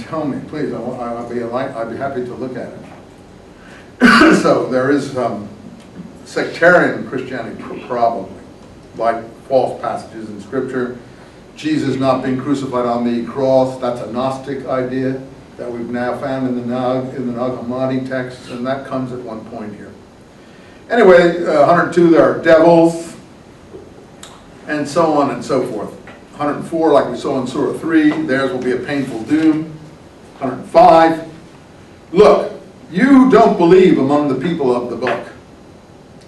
tell me, please. I'd be happy to look at it. So there is sectarian Christianity, probably, like false passages in Scripture. Jesus not being crucified on the cross, that's a Gnostic idea that we've now found in the Nag Hammadi texts, and that comes at one point here. Anyway, 102, there are devils, and so on and so forth. 104, like we saw in Surah 3, theirs will be a painful doom. 105, look, you don't believe among the people of the book.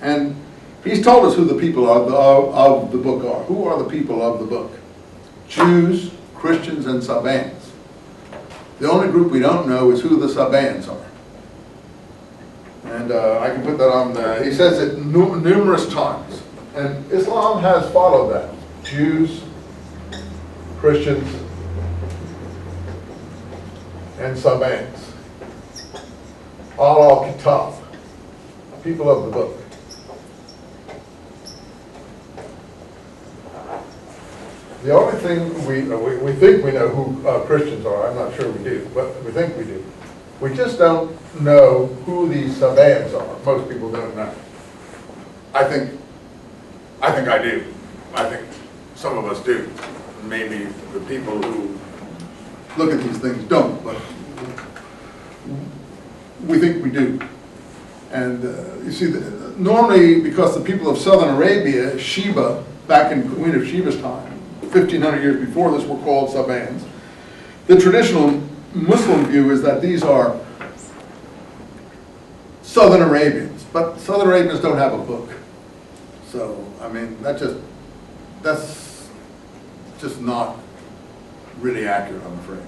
And he's told us who the people of the book are. Who are the people of the book? Jews, Christians, and Sabaeans. The only group we don't know is who the Sabaeans are. And I can put that on the, he says it numerous times. And Islam has followed that. Jews, Christians, and Sabaeans. Al-Kitab, people of the book. The only thing we think we know who Christians are. I'm not sure we do, but we think we do. We just don't know who these Sabaeans are. Most people don't know. I think I do. I think some of us do. Maybe the people who look at these things don't, but we think we do. And you see, normally because the people of southern Arabia, Sheba, back in Queen of Sheba's time, 1,500 years before this, were called Sabaeans. The traditional Muslim view is that these are Southern Arabians, but Southern Arabians don't have a book. So, I mean, that's just not really accurate, I'm afraid.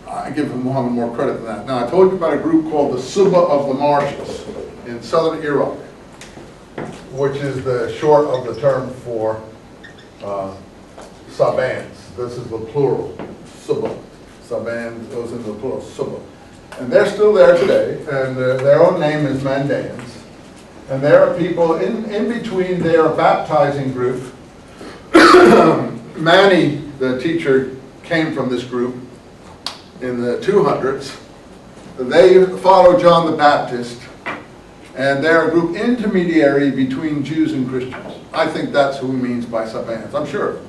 I give Muhammad more credit than that. Now, I told you about a group called the Suba of the Marshes in southern Iraq, which is the short of the term for Sabaeans. This is the plural, Suba. Sabaeans goes into the plural, Suba. And they're still there today, and their own name is Mandaeans. And there are people in between their baptizing group. Mani, the teacher, came from this group in the 200s. They follow John the Baptist, and they're a group intermediary between Jews and Christians. I think that's who he means by Sabaeans, I'm sure.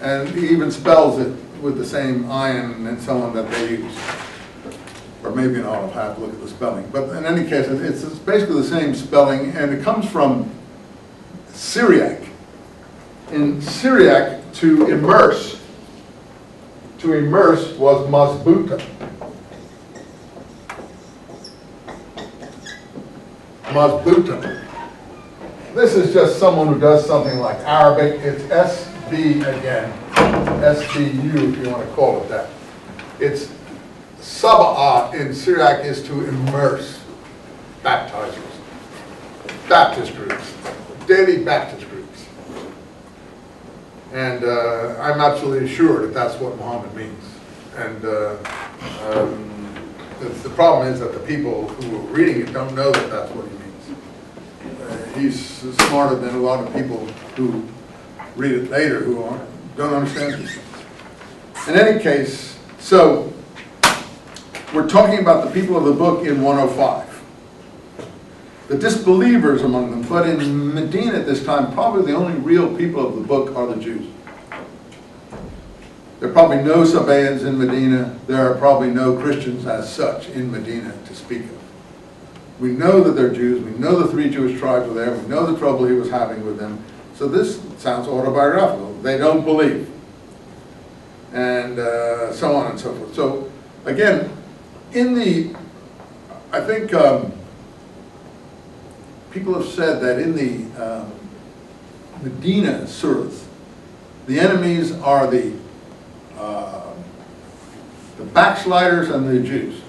And he even spells it with the same ayin and so on that they use. Or maybe not, I'll have to look at the spelling. But in any case, it's basically the same spelling, and it comes from Syriac. In Syriac, to immerse was mazbuta. Mazbuta. This is just someone who does something like Arabic. It's SB again, SBU if you want to call it that. It's Saba'ah in Syriac is to immerse baptizers, Baptist groups, daily Baptist groups. And I'm absolutely sure that that's what Muhammad means. And the problem is that the people who are reading it don't know that that's what he means. He's smarter than a lot of people who read it later who don't understand these things. In any case, so we're talking about the people of the book in 105. The disbelievers among them, but in Medina at this time, probably the only real people of the book are the Jews. There are probably no Sabaeans in Medina. There are probably no Christians as such in Medina to speak of. We know that they're Jews. We know the 3 Jewish tribes were there. We know the trouble he was having with them. So this sounds autobiographical. They don't believe. And so on and so forth. So again, I think people have said that in the Medina surahs, the enemies are the backsliders and the Jews.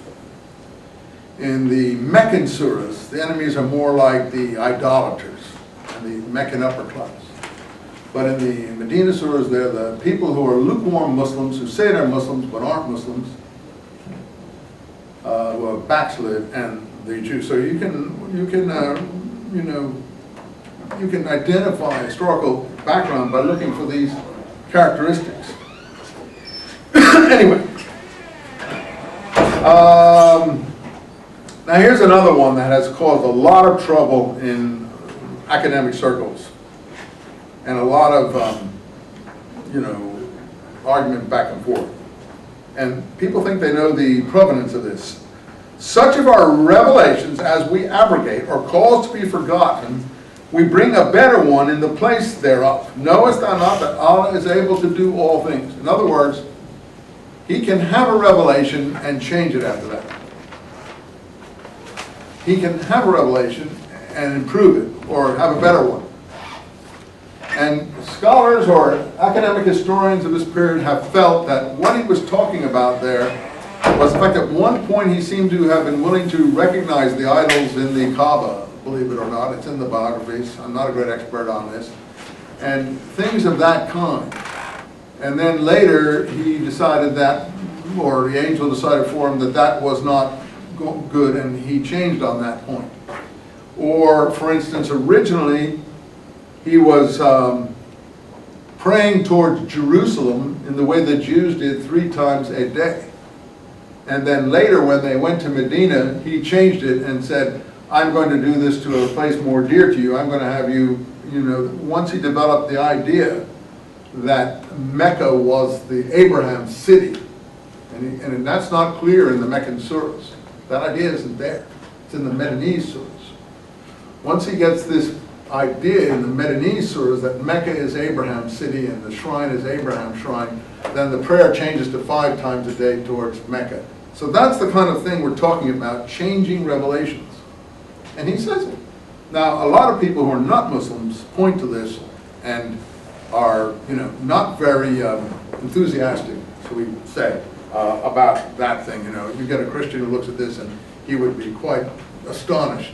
In the Meccan surahs, the enemies are more like the idolaters and the Meccan upper class. But in the Medina surahs, they're the people who are lukewarm Muslims, who say they're Muslims but aren't Muslims, who are backslid, and the Jews. So you can identify historical background by looking for these characteristics. Anyway, Now here's another one that has caused a lot of trouble in academic circles and a lot of, argument back and forth. And people think they know the provenance of this. Such of our revelations as we abrogate or cause to be forgotten, we bring a better one in the place thereof. Knowest thou not that Allah is able to do all things? In other words, He can have a revelation and change it after that. He can have a revelation and improve it, or have a better one. And scholars or academic historians of this period have felt that what he was talking about there was the fact that at one point he seemed to have been willing to recognize the idols in the Kaaba, believe it or not. It's in the biographies. I'm not a great expert on this. And things of that kind. And then later he decided that, or the angel decided for him that that was not good, and he changed on that point. Or, for instance, originally he was praying towards Jerusalem in the way the Jews did 3 times a day. And then later when they went to Medina, he changed it and said, I'm going to do this to a place more dear to you. I'm going to have you, once he developed the idea that Mecca was the Abraham city, and that's not clear in the Meccan surahs. That idea isn't there. It's in the Medinese surahs. Once he gets this idea in the Medinese surahs that Mecca is Abraham's city and the shrine is Abraham's shrine, then the prayer changes to 5 times a day towards Mecca. So that's the kind of thing we're talking about, changing revelations. And he says it. Now, a lot of people who are not Muslims point to this and are, not very enthusiastic, so we say, about that thing. You get a Christian who looks at this and he would be quite astonished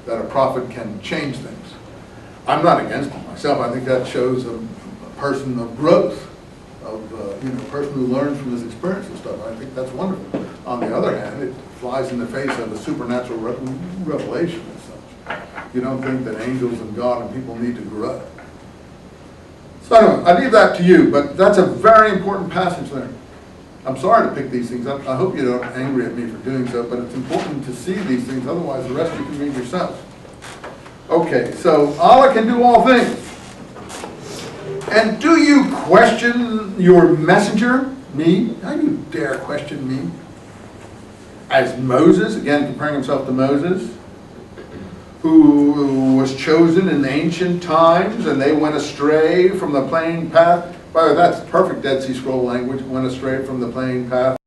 that a prophet can change things. I'm not against it myself. I think that shows a person of growth, of a person who learns from his experience and stuff. I think that's wonderful. On the other hand, it flies in the face of a supernatural revelation and such. You don't think that angels and God and people need to grow. So anyway, I leave that to you, but that's a very important passage there. I'm sorry to pick these things up. I hope you don't get angry at me for doing so, but it's important to see these things, otherwise the rest you can read yourself. Okay, so Allah can do all things. And do you question your messenger, me? How do you dare question me? As Moses, again comparing himself to Moses, who was chosen in ancient times and they went astray from the plain path. By the way, that's perfect Dead Sea Scroll language, went astray from the plain path.